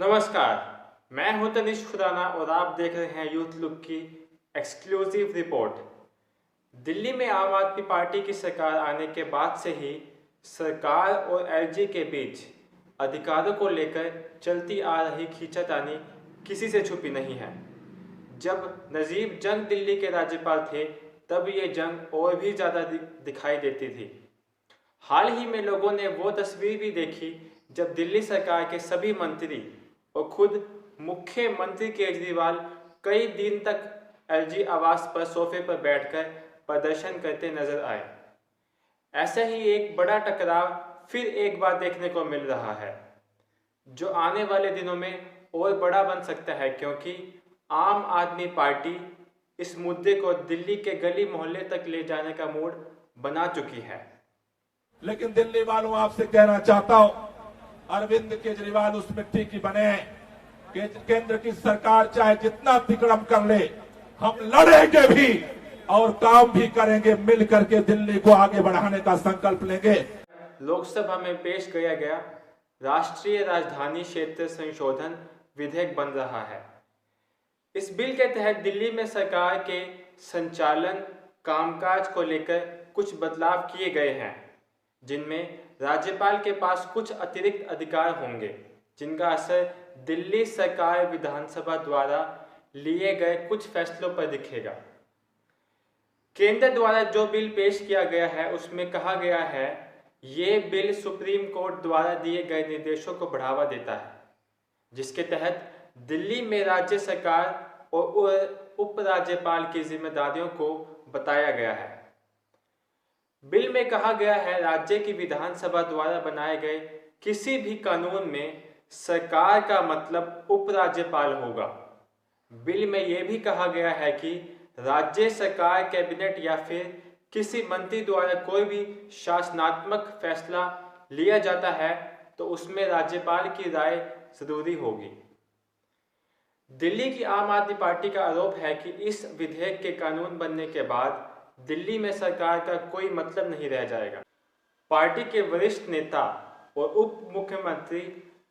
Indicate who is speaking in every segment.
Speaker 1: नमस्कार, मैं हूं तनिष खुराना और आप देख रहे हैं यूथ लुक की एक्सक्लूसिव रिपोर्ट। दिल्ली में आम आदमी पार्टी की सरकार आने के बाद से ही सरकार और एलजी के बीच अधिकारों को लेकर चलती आ रही खींचातानी किसी से छुपी नहीं है। जब नजीब जंग दिल्ली के राज्यपाल थे तब ये जंग और भी ज़्यादा दिखाई देती थी। हाल ही में लोगों ने वो तस्वीर भी देखी जब दिल्ली सरकार के सभी मंत्री और खुद मुख्यमंत्री केजरीवाल कई दिन तक एलजी आवास पर सोफे पर बैठकर प्रदर्शन करते नजर आए। ऐसा ही एक बड़ा टकराव फिर एक बार देखने को मिल रहा है, जो आने वाले दिनों में और बड़ा बन सकता है, क्योंकि आम आदमी पार्टी इस मुद्दे को दिल्ली के गली मोहल्ले तक ले जाने का मूड बना चुकी है।
Speaker 2: लेकिन दिल्ली वालों आपसे कहना चाहता हूं, अरविंद केजरीवाल उस मिट्टी की बने हैं कि केंद्र की सरकार चाहे जितना अतिक्रम कर ले, हम लड़ेंगे भी और काम भी करेंगे, मिल करके दिल्ली को आगे बढ़ाने का संकल्प लेंगे।
Speaker 1: लोकसभा में पेश किया गया राष्ट्रीय राजधानी क्षेत्र संशोधन विधेयक बन रहा है। इस बिल के तहत दिल्ली में सरकार के संचालन कामकाज को लेकर कुछ बदलाव किए गए हैं, जिनमें राज्यपाल के पास कुछ अतिरिक्त अधिकार होंगे, जिनका असर दिल्ली सरकार विधानसभा द्वारा लिए गए कुछ फैसलों पर दिखेगा। केंद्र द्वारा जो बिल पेश किया गया है उसमें कहा गया है, ये बिल सुप्रीम कोर्ट द्वारा दिए गए निर्देशों को बढ़ावा देता है, जिसके तहत दिल्ली में राज्य सरकार और उपराज्यपाल की जिम्मेदारियों को बताया गया है। बिल में कहा गया है, राज्य की विधानसभा द्वारा बनाए गए किसी भी कानून में सरकार का मतलब उपराज्यपाल होगा। बिल में यह भी कहा गया है कि राज्य सरकार, कैबिनेट या फिर किसी मंत्री द्वारा कोई भी शासनात्मक फैसला लिया जाता है तो उसमें राज्यपाल की राय जरूरी होगी। दिल्ली की आम आदमी पार्टी का आरोप है कि इस विधेयक के कानून बनने के बाद दिल्ली में सरकार का कोई मतलब नहीं रह जाएगा। पार्टी के वरिष्ठ नेता और उप मुख्यमंत्री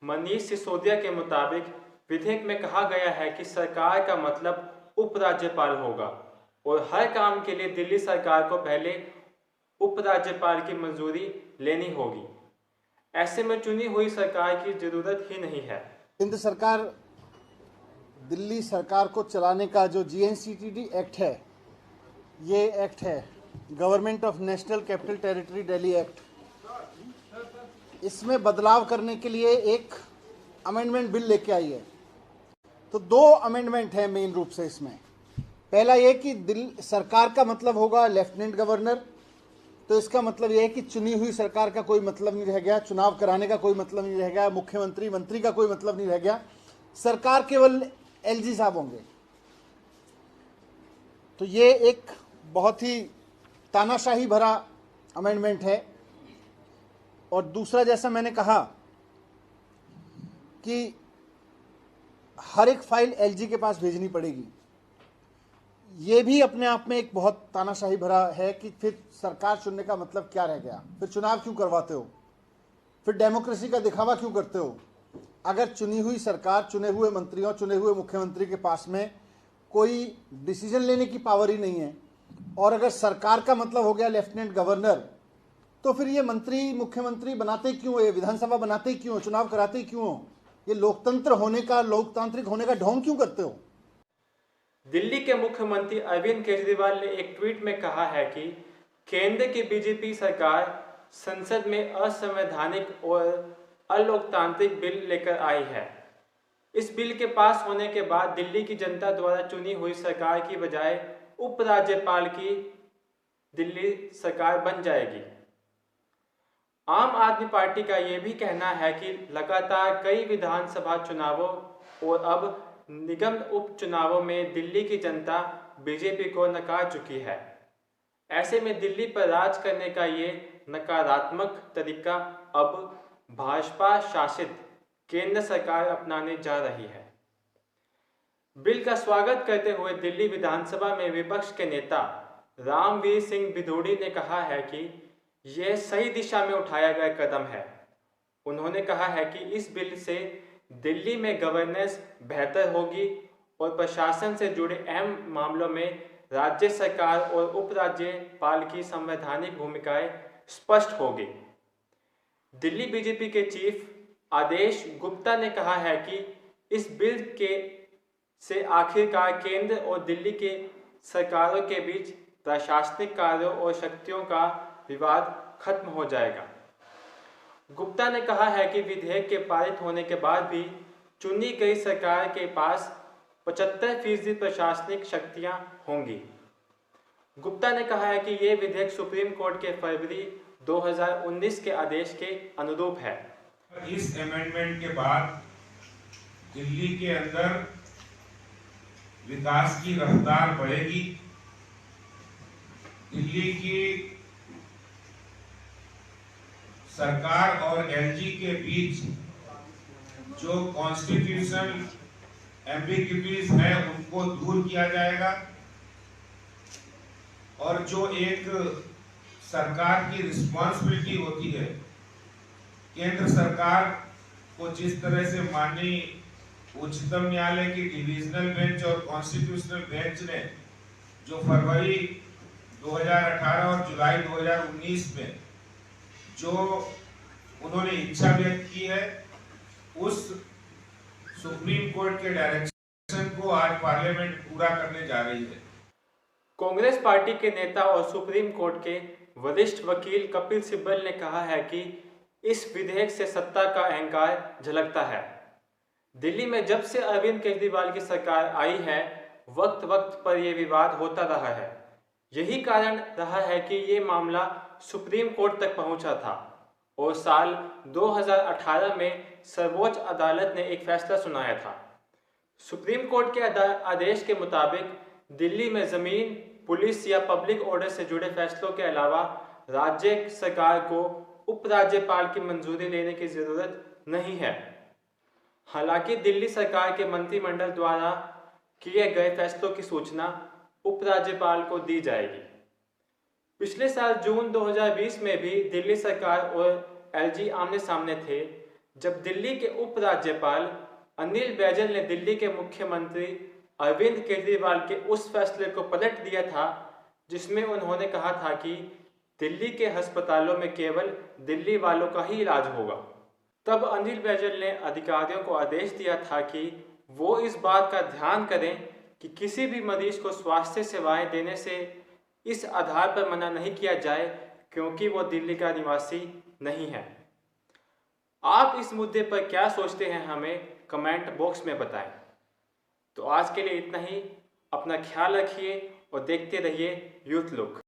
Speaker 1: मनीष सिसोदिया के मुताबिक विधेयक में कहा गया है कि सरकार का मतलब उपराज्यपाल होगा और हर काम के लिए दिल्ली सरकार को पहले उपराज्यपाल की मंजूरी लेनी होगी। ऐसे में चुनी हुई सरकार की जरूरत ही नहीं है।
Speaker 3: केंद्र सरकार दिल्ली सरकार को चलाने का जो जीएनसीटीडी एक्ट है, ये एक्ट है government of national capital territory Delhi act. इसमें बदलाव करने के लिए एक अमेंडमेंट बिल लेके आई है। तो दो अमेंडमेंट है मेन रूप से इसमें। पहला ये कि दिल्ली सरकार का मतलब होगा लेफ्टिनेंट गवर्नर, तो इसका मतलब यह है कि चुनी हुई सरकार का कोई मतलब नहीं रह गया, चुनाव कराने का कोई मतलब नहीं रह गया, मुख्यमंत्री मंत्री का कोई मतलब नहीं रह गया, सरकार केवल एलजी साहब होंगे। तो ये एक बहुत ही तानाशाही भरा अमेंडमेंट है। और दूसरा, जैसा मैंने कहा कि हर एक फाइल एलजी के पास भेजनी पड़ेगी, ये भी अपने आप में एक बहुत तानाशाही भरा है कि फिर सरकार चुनने का मतलब क्या रह गया, फिर चुनाव क्यों करवाते हो, फिर डेमोक्रेसी का दिखावा क्यों करते हो। अगर चुनी हुई सरकार, चुने हुए मंत्रियों, चुने हुए मुख्यमंत्री के पास में कोई डिसीजन लेने की पावर ही नहीं है और अगर सरकार का मतलब हो गया लेफ्टिनेंट गवर्नर, तो फिर ये मंत्री मुख्यमंत्री बनाते क्यों, ये विधानसभा बनाते क्यों, चुनाव कराते क्यों, ये लोकतंत्र होने का, लोकतांत्रिक होने का ढोंग क्यों करते हो।
Speaker 1: दिल्ली के मुख्यमंत्री अरविंद केजरीवाल ने एक ट्वीट में कहा है कि केंद्र की बीजेपी सरकार संसद में असंवैधानिक और अलोकतांत्रिक बिल लेकर आई है। इस बिल के पास होने के बाद दिल्ली की जनता द्वारा चुनी हुई सरकार की बजाय उपराज्यपाल की दिल्ली सरकार बन जाएगी। आम आदमी पार्टी का यह भी कहना है कि लगातार कई विधानसभा चुनावों और अब निगम उपचुनावों में दिल्ली की जनता बीजेपी को नकार चुकी है। ऐसे में दिल्ली पर राज करने का ये नकारात्मक तरीका अब भाजपा शासित केंद्र सरकार अपनाने जा रही है। बिल का स्वागत करते हुए दिल्ली विधानसभा में विपक्ष के नेता रामवीर सिंह भिदोड़ी ने कहा है कि यह सही दिशा में उठाया गया कदम है। उन्होंने कहा है कि इस बिल से दिल्ली में गवर्नेंस बेहतर होगी और प्रशासन से जुड़े अहम मामलों में राज्य सरकार और उपराज्यपाल की संवैधानिक भूमिकाएं स्पष्ट होगी। दिल्ली बीजेपी के चीफ आदेश गुप्ता ने कहा है कि इस बिल से आखिरकार केंद्र और दिल्ली के सरकारों के बीच प्रशासनिक कार्यों और शक्तियों का विवाद खत्म हो जाएगा। गुप्ता ने कहा है कि विधेयक के पारित होने के बाद भी चुनी गई सरकार के पास 75% प्रशासनिक शक्तियां होंगी। गुप्ता ने कहा है कि ये विधेयक सुप्रीम कोर्ट के फरवरी 2019 के आदेश के अनुरूप है।
Speaker 4: इस अमेंडमेंट के बाद दिल्ली के अंदर विकास की रफ्तार बढ़ेगी। दिल्ली की सरकार और एलजी के बीच जो कॉन्स्टिट्यूशनल एम्बिग्यूटीज है उनको दूर किया जाएगा और जो एक सरकार की रिस्पॉन्सिबिलिटी होती है, केंद्र सरकार को जिस तरह से माननीय उच्चतम न्यायालय की डिविजनल बेंच और कॉन्स्टिट्यूशनल बेंच ने जो फरवरी 2018 और जुलाई 2019 में जो उन्होंने इच्छा व्यक्त की है, उस सुप्रीम कोर्ट के डायरेक्शन को आज पार्लियामेंट पूरा करने जा रही है।
Speaker 1: कांग्रेस पार्टी के नेता और सुप्रीम कोर्ट के वरिष्ठ वकील कपिल सिब्बल ने कहा है कि इस विधेयक से सत्ता का अहंकार झलकता है। दिल्ली में जब से अरविंद केजरीवाल की सरकार आई है, वक्त वक्त पर यह विवाद होता रहा है। यही कारण रहा है कि ये मामला सुप्रीम कोर्ट तक पहुंचा था और साल 2018 में सर्वोच्च अदालत ने एक फैसला सुनाया था। सुप्रीम कोर्ट के आदेश के मुताबिक दिल्ली में जमीन, पुलिस या पब्लिक ऑर्डर से जुड़े फैसलों के अलावा राज्य सरकार को उपराज्यपाल की मंजूरी लेने की जरूरत नहीं है। हालांकि दिल्ली सरकार के मंत्रिमंडल द्वारा किए गए फैसलों की सूचना उपराज्यपाल को दी जाएगी। पिछले साल जून 2020 में भी दिल्ली सरकार और एलजी आमने सामने थे, जब दिल्ली के उपराज्यपाल अनिल बैजल ने दिल्ली के मुख्यमंत्री अरविंद केजरीवाल के उस फैसले को पलट दिया था जिसमें उन्होंने कहा था कि दिल्ली के अस्पतालों में केवल दिल्ली वालों का ही इलाज होगा। तब अनिल बैजल ने अधिकारियों को आदेश दिया था कि वो इस बात का ध्यान करें कि किसी भी मरीज को स्वास्थ्य सेवाएं देने से इस आधार पर मना नहीं किया जाए क्योंकि वो दिल्ली का निवासी नहीं है। आप इस मुद्दे पर क्या सोचते हैं, हमें कमेंट बॉक्स में बताएं। तो आज के लिए इतना ही। अपना ख्याल रखिए और देखते रहिए यूथ लुक।